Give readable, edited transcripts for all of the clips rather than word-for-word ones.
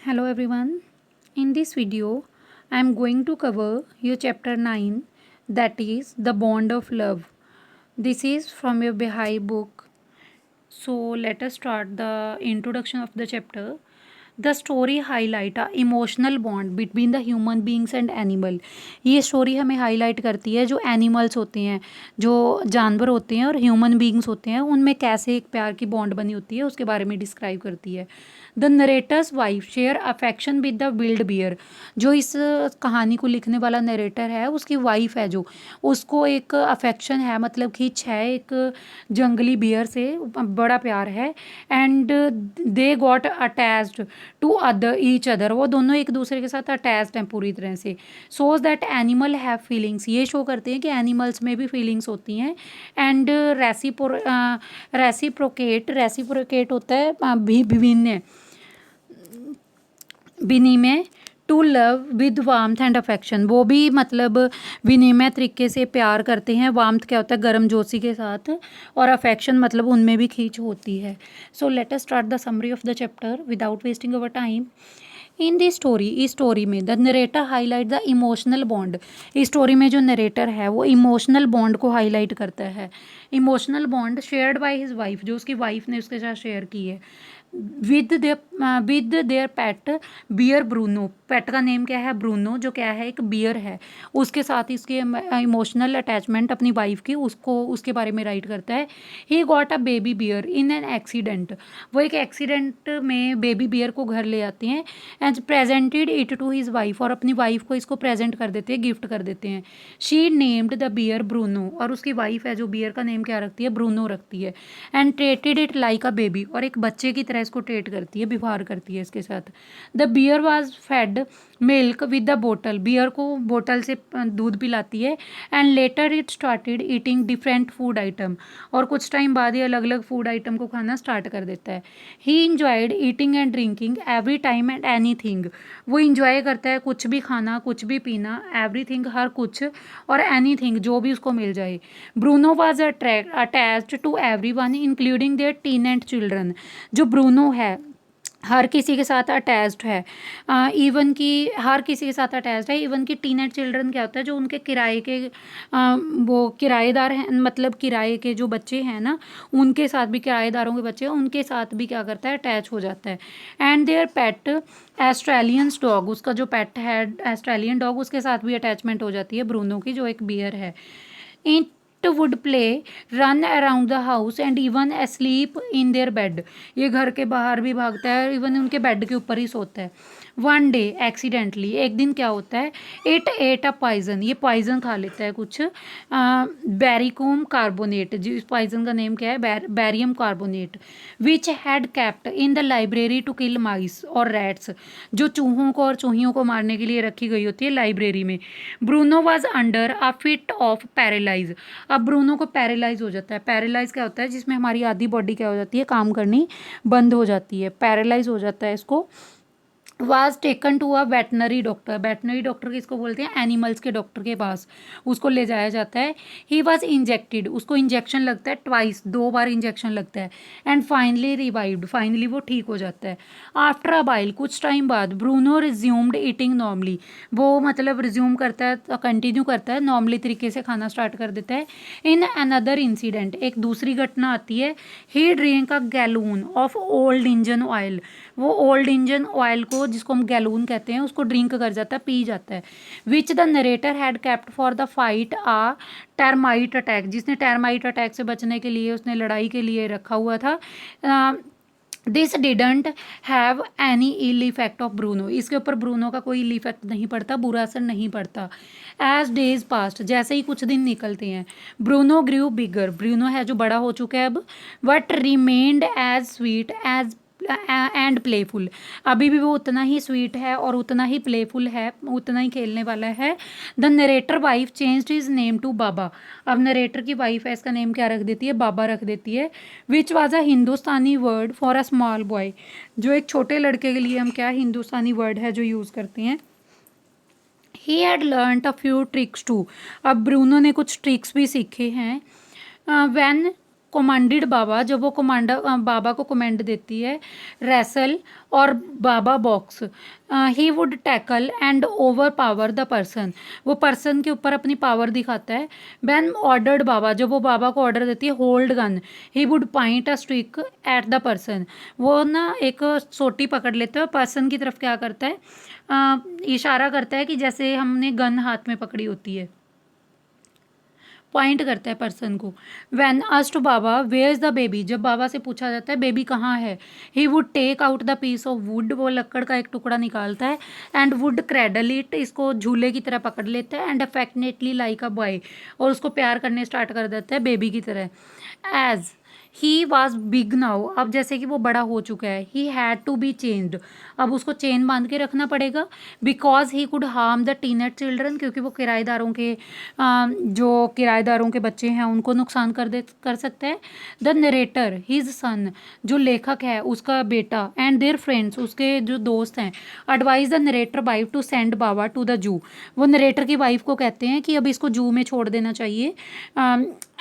Hello everyone. In this video, I am going to cover your chapter 9, that is the bond of love. This is from your Behai book. So let us start the introduction of the chapter. The story highlight a emotional bond between the human beings and animal. ये story हमें highlight करती है जो animals होते हैं, जो जानवर होते हैं और ह्यूमन बींग्स होते हैं, उनमें कैसे एक प्यार की बॉन्ड बनी होती है उसके बारे में डिस्क्राइब करती है. The narrator's wife share affection with the wild bear. जो इस कहानी को लिखने वाला नरेटर है उसकी वाइफ है, जो उसको एक अफेक्शन है, मतलब खींच है एक जंगली बियर से, बड़ा प्यार है. And they got attached to other each other. वो दोनों एक दूसरे के साथ अटैच्ड हैं पूरी तरह से. सोज दैट एनिमल हैव फीलिंग्स. ये शो करते हैं कि एनिमल्स में भी फीलिंग्स होती हैं. एंड रेसिप्रोकेट होता है विभिन्न विनिमय. To love with warmth and affection. वो भी मतलब विनिमय तरीके से प्यार करते हैं. वार्मथ क्या होता है, गर्म जोशी के साथ, और अफेक्शन मतलब उनमें भी खींच होती है. So let us start the summary of the chapter without wasting our time. In the story, इस स्टोरी में the narrator highlight the emotional bond. इस स्टोरी में जो नरेटर है वो इमोशनल बॉन्ड को हाईलाइट करता है. Emotional bond shared by his wife, जो उसकी वाइफ ने उसके साथ शेयर की है, with their pet bear Bruno. Pet का नेम क्या है, ब्रूनो, जो क्या है एक बियर है. उसके साथ इसके इमोशनल अटैचमेंट अपनी वाइफ की, उसको उसके बारे में राइट करता है. He got a baby bear in an accident. वो एक एक्सीडेंट में बेबी बियर को घर ले आते हैं. And presented it to his wife. और अपनी वाइफ को इसको प्रेजेंट कर देते हैं, गिफ्ट कर देते हैं. She named the bear Bruno. और उसकी वाइफ है जो बियर का नेम क्या रखती है, ब्रूनो रखती है. And treated it like a baby. और एक बच्चे की तरह इसको ट्रीट करती है, व्यवहार करती है इसके साथ. The bear was fed milk with the bottle. Bear को बोतल से दूध पिलाती है. And later it started eating different food item. और कुछ टाइम बाद ये अलग अलग फूड आइटम को खाना स्टार्ट कर देता है. ही enjoyed eating and drinking every time and any thing. वो इंजॉय करता है कुछ भी खाना, कुछ भी पीना, एवरी थिंग हर कुछ, और एनी थिंग जो भी उसको मिल जाए. Bruno was attached to everyone including their teen and children. जो ब्रूनो है हर किसी के साथ अटैच्ड है. इवन कि हर किसी के साथ अटैच्ड है. इवन कि टीनेज चिल्ड्रन क्या होता है, जो उनके किराए के वो किराएदार हैं, मतलब किराए के जो बच्चे हैं ना, उनके साथ भी, किराएदारों के बच्चे, उनके साथ भी क्या करता है, अटैच हो जाता है. And their pet Australians dog. उसका जो पेट है ऑस्ट्रेलियन डॉग, उसके साथ भी अटैचमेंट हो जाती है ब्रूनो की, जो एक बियर है. It would play, run around the house and even sleep in their bed. ये घर के बाहर भी भागता है, इवन उनके बेड के ऊपर ही सोता है. वन डे एक्सीडेंटली, एक दिन क्या होता है, इट एट अ पॉइजन. ये पॉइजन खा लेता है कुछ, बैरिकोम कार्बोनेट. जिस पॉइजन का नेम क्या है, barium carbonate. Which had kept in the library to kill mice और रैट्स. जो चूहों को और चूहियों को मारने के लिए रखी गई होती है लाइब्रेरी में. Bruno was under a fit of paralyse. अब ब्रूनो को पैरालाइज हो जाता है. पैरालाइज क्या होता है, जिसमें हमारी आधी बॉडी क्या हो जाती है, काम करनी बंद हो जाती है, पैरालाइज हो जाता है इसको. Was taken to a veterinary doctor. Veterinary doctor किसको बोलते हैं, एनिमल्स के डॉक्टर के पास उसको ले जाया जाता है. He was injected. उसको इंजेक्शन लगता है ट्वाइस, 2 बार इंजेक्शन लगता है. And finally revived. फाइनली वो ठीक हो जाता है. आफ्टर अ बाइल, कुछ टाइम बाद, ब्रूनो रिज्यूम्ड ईटिंग नॉर्मली. वो मतलब रिज्यूम करता है, कंटिन्यू करता है, नॉर्मली तरीके से खाना स्टार्ट कर देता है. इन अनदर इंसिडेंट, एक दूसरी घटना आती है. He drink a gallon of old engine oil. वो ओल्ड इंजन ऑयल को, जिसको हम गैलून कहते हैं, उसको ड्रिंक कर जाता है, पी जाता है. Which the narrator had kept for the fight a termite attack. जिसने टर्माइट अटैक से बचने के लिए, उसने लड़ाई के लिए रखा हुआ था. This didn't have any ill effect of Bruno. इसके ऊपर ब्रूनो का कोई इल इफेक्ट नहीं पड़ता, बुरा असर नहीं पड़ता. एज डेज पास्ट, जैसे ही कुछ दिन निकलते हैं, ब्रूनो ग्रू बिगर. ब्रूनो है जो बड़ा हो चुका है अब. But remained as sweet as and playful. अभी भी वो उतना ही स्वीट है और उतना ही प्लेफुल है, उतना ही खेलने वाला है. The narrator wife changed his name to Baba. अब नरेटर की वाइफ है, इसका नेम क्या रख देती है, बाबा रख देती है. Which was a Hindustani word for a small boy. जो एक छोटे लड़के के लिए हम क्या हिंदुस्तानी वर्ड है जो यूज़ करते हैं. He had learned a few tricks too. अब ब्रूनो ने कुछ ट्रिक्स भी सीखे हैं. व्हेन कमांडेड बाबा, जब वो बाबा को कमांड देती है, रेसल और Baba box, he would tackle and overpower the person, वो पर्सन के ऊपर अपनी पावर दिखाता है। वैन ऑर्डर्ड बाबा, जब वो बाबा को ऑर्डर देती है, hold gun, he would point a stick at the person, वो ना एक सोटी पकड़ लेते हैं और पर्सन की तरफ क्या करता है, इशारा करता है कि जैसे हमने गन हाथ में पकड़ी होती है, पॉइंट करता है पर्सन को। When asked Baba where is the baby, जब बाबा से पूछा जाता है बेबी कहाँ है, he would take out the piece of wood, वो लकड़ का एक टुकड़ा निकालता है, एंड वुड क्रैडल इट, इसको झूले की तरह पकड़ लेता है, and affectionately like a boy, और उसको प्यार करने स्टार्ट कर देता है बेबी की तरह। As he was big now, अब जैसे कि वो बड़ा हो चुका है, he had to be chained, अब उसको चेन बांध के रखना पड़ेगा, because he could harm the teenage children, क्योंकि वो किराएदारों के जो किराएदारों के बच्चे हैं उनको नुकसान कर सकता है। द नरेटर हिज सन, जो लेखक है उसका बेटा, एंड देयर फ्रेंड्स, उसके जो दोस्त हैं, advised the narrator wife to send Baba to the zoo, वो नरेटर की वाइफ को कहते हैं कि अब इसको जू में छोड़ देना चाहिए,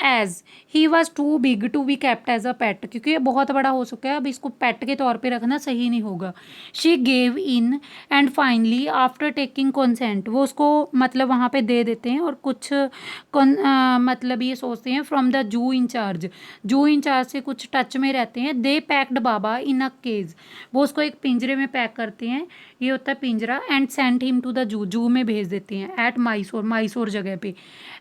as he was too big to be kept as a pet, क्योंकि ये बहुत बड़ा हो चुका है, अब इसको पेट के तौर पे रखना सही नहीं होगा। She gave in and finally after taking consent, वो उसको मतलब वहाँ पे दे देते हैं, और कुछ मतलब ये सोचते हैं फ्रॉम द जू इंचार्ज, जू इंचार्ज से कुछ टच में रहते हैं। दे packed Baba in a cage, वो उसको एक पिंजरे में पैक करते हैं, ये होता है पिंजरा, and send him to the zoo, zoo में भेज देते हैं, एट मैसूर, मैसूर जगह पे।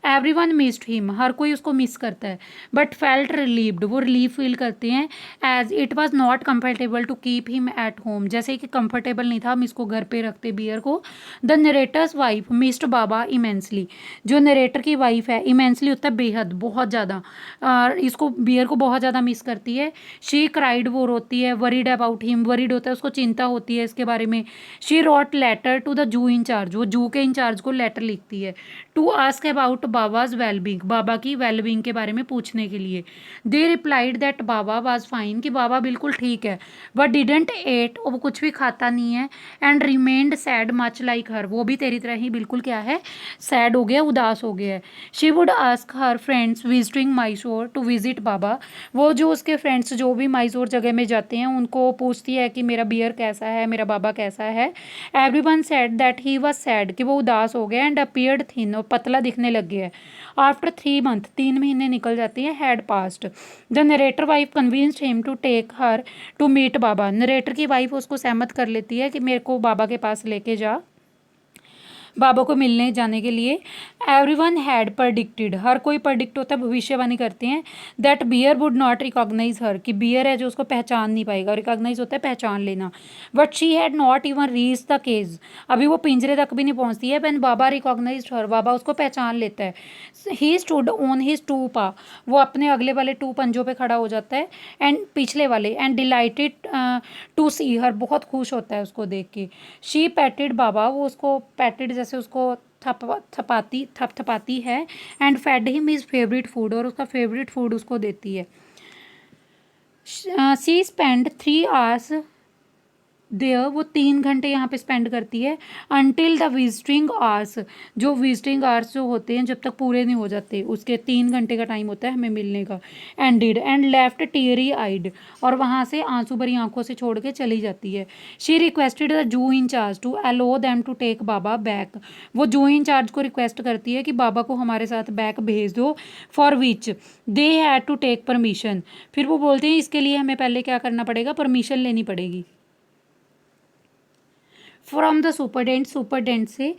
एवरीवन मिस्ड हिम, हर कोई उसको मिस करता है, बट फेल्ट रिलीव्ड, वो रिलीफ फील करते हैं, as it was not comfortable to keep him at home, जैसे कि कंफर्टेबल नहीं था हम इसको घर पे रखते बियर को। The narrator's wife missed Baba immensely, जो नरेटर की वाइफ है, इमेंसली होता है बेहद, बहुत ज़्यादा, इसको बियर को बहुत ज़्यादा मिस करती है। शी क्राइड, वो रोती है, वरीड अबाउट हिम, वरीड होता है, उसको चिंता होती है इसके बारे में। She wrote letter to the zoo incharge, वो जू के इंचार्ज को लेटर लिखती है, to ask about Baba's wellbeing, Baba की वेलबींग के बारे में पूछने के लिए। They replied that Baba was fine, कि बाबा बिल्कुल ठीक है, बट डिडेंट एट, वो कुछ भी खाता नहीं है, and remained sad much like her, वो भी तेरी तरह ही बिल्कुल क्या है, सैड हो गया, उदास हो गया है। She would ask her friends visiting Mysore to visit Baba, वो जो उसके फ्रेंड्स जो भी मैसूर जगह में जाते हैं उनको पूछती है कि मेरा बियर कैसा है, मेरा बाबा कैसा है। Everyone said that he was sad, कि वो उदास हो गया, एंड अपीयर्ड थिन, और पतला दिखने लग गया है। आफ्टर 3 मंथ, 3 महीने निकल जाते हैं, had passed. The narrator wife convinced him to take her to meet Baba, narrator की वाइफ उसको सहमत कर लेती है कि मेरे को बाबा के पास लेके जा, बाबा को मिलने जाने के लिए। एवरीवन हैड प्रडिक्टेड, हर कोई प्रडिक्ट होता है, भविष्यवाणी करते हैं, that bear would not recognise her, कि बियर है जो उसको पहचान नहीं पाएगा, रिकॉग्नाइज होता है पहचान लेना। But she had not even reach the cage, अभी वो पिंजरे तक भी नहीं पहुंचती है, व्हेन बाबा रिकॉग्नाइज हर, बाबा उसको पहचान लेता है। ही स्टूड ऑन हिज 2 पा, वो अपने अगले वाले 2 पंजों पे खड़ा हो जाता है, एंड पिछले वाले, एंड डिलाइटेड टू सी हर, बहुत खुश होता है उसको देख के। शी पैटेड बाबा, वो उसको पैटेड जैसे उसको थपथपाती है, and fed him his favourite food, और उसका फेवरेट फूड उसको देती है। शी स्पेंड 3 आवर्स देयर, वो 3 घंटे यहाँ पे स्पेंड करती है, अनटिल द विजिटिंग आवर्स, जो विजिटिंग आवर्स जो होते हैं जब तक पूरे नहीं हो जाते, उसके 3 घंटे का टाइम होता है हमें मिलने का। एंडिड एंड लेफ्ट टीयरी आइड, और वहाँ से आंसू भरी आंखों से छोड़ के चली जाती है। She requested the zoo incharge to allow them to take Baba back, वो जू इंचार्ज को रिक्वेस्ट करती है कि बाबा को हमारे साथ बैक भेज दो, for which they had to take permission, फिर वो बोलते हैं इसके लिए हमें पहले क्या करना पड़ेगा, परमिशन लेनी पड़ेगी फ्रॉम द सुपरडेंट, सुपरडेंट से,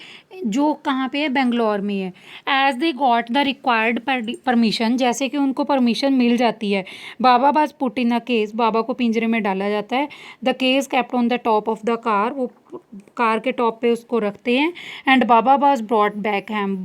जो कहाँ पे है, बेंगलोर में है। As they got the required permission, जैसे कि उनको परमिशन मिल जाती है, Baba was put in a case, Baba को पिंजरे में डाला जाता है। The case kept on the top of the car, वो कार के टॉप पे उसको रखते हैं। And Baba was brought back home,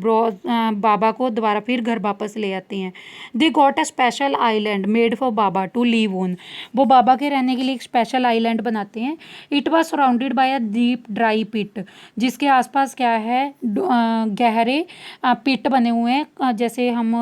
Baba को दोबारा फिर घर वापस ले आते हैं। They got a special island made for Baba to live on, वो बाबा के रहने के लिए एक स्पेशल आइलैंड बनाते हैं। It was surrounded by a deep dry pit, जिसके आसपास क्या है, गहरे पिट बने हुए हैं, जैसे हम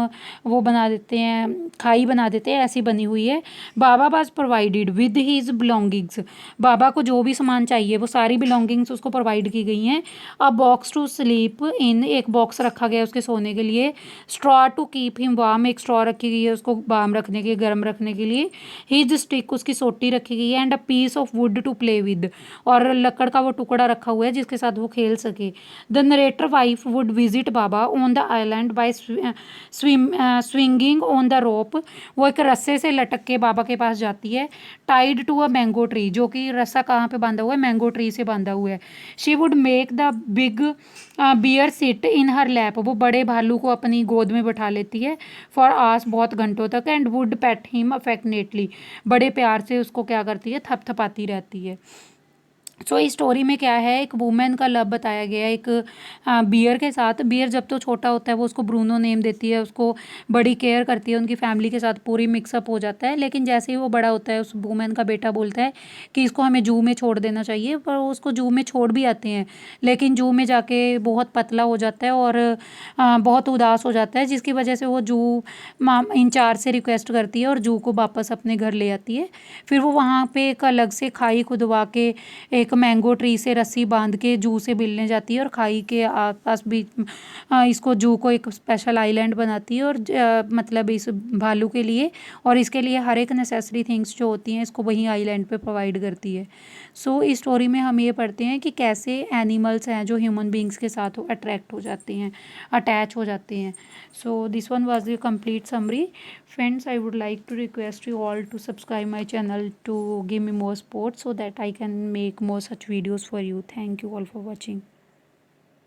वो बना देते हैं, खाई बना देते हैं, ऐसी बनी हुई है। Baba was provided with his belongings, Baba को जो भी सामान चाहिए वो सारी बिलोंगिंग्स उसको प्रोवाइड की गई हैं। A box to sleep in, एक बॉक्स रखा गया है उसके सोने के लिए। Straw to keep him warm, एक स्ट्रॉ रखी गई है उसको वार्म रखने के, गर्म रखने के लिए। हिज स्टिक, उसकी सोटी रखी गई है। And a piece of wood to play with, और लकड़ का वो टुकड़ा रखा हुआ है जिसके साथ वो खेल सके। The narrator wife would visit Baba on the island by swinging on the rope, वो एक रस्से से लटक के बाबा के पास जाती है। Tied to a mango tree, जो कि रस्सा कहाँ पे बांधा हुआ है, मैंगो ट्री से बांधा हुआ है। She would make the big bear sit in her lap, वो बड़े भालू को अपनी गोद में बैठा लेती है फॉर आवर्स, बहुत घंटों तक। And would pet him affectionately, बड़े प्यार से उसको क्या करती है, थपथपाती रहती है। सो इस स्टोरी में क्या है, एक वुमेन का लव बताया गया है एक बियर के साथ। बियर जब तो छोटा होता है वो उसको ब्रूनो नेम देती है, उसको बड़ी केयर करती है, उनकी फैमिली के साथ पूरी मिक्सअप हो जाता है। लेकिन जैसे ही वो बड़ा होता है, उस वुमेन का बेटा बोलता है कि इसको हमें जू में छोड़ देना चाहिए, पर वो उसको जू में छोड़ भी आते हैं। लेकिन जू में जाके बहुत पतला हो जाता है और बहुत उदास हो जाता है, जिसकी वजह से वो जू इंचार्ज से रिक्वेस्ट करती है और जू को वापस अपने घर ले आती है। फिर वो वहाँ पे एक अलग से खाई खुदवा के एक मैंगो ट्री से रस्सी बांध के जू से मिलने जाती है, और खाई के आसपास भी इसको जू को एक स्पेशल आइलैंड बनाती है, और मतलब इस भालू के लिए और इसके लिए हर एक नेसेसरी थिंग्स जो होती हैं इसको वहीं आइलैंड पे प्रोवाइड करती है। सो इस स्टोरी में हम ये पढ़ते हैं कि कैसे एनिमल्स हैं जो ह्यूमन बींग्स के साथ अट्रैक्ट हो जाते हैं, अटैच हो जाते हैं। So this one was the complete summary. Friends, I would like to request you all to subscribe my channel to give me more support so that I can make more such videos for you. Thank you all for watching.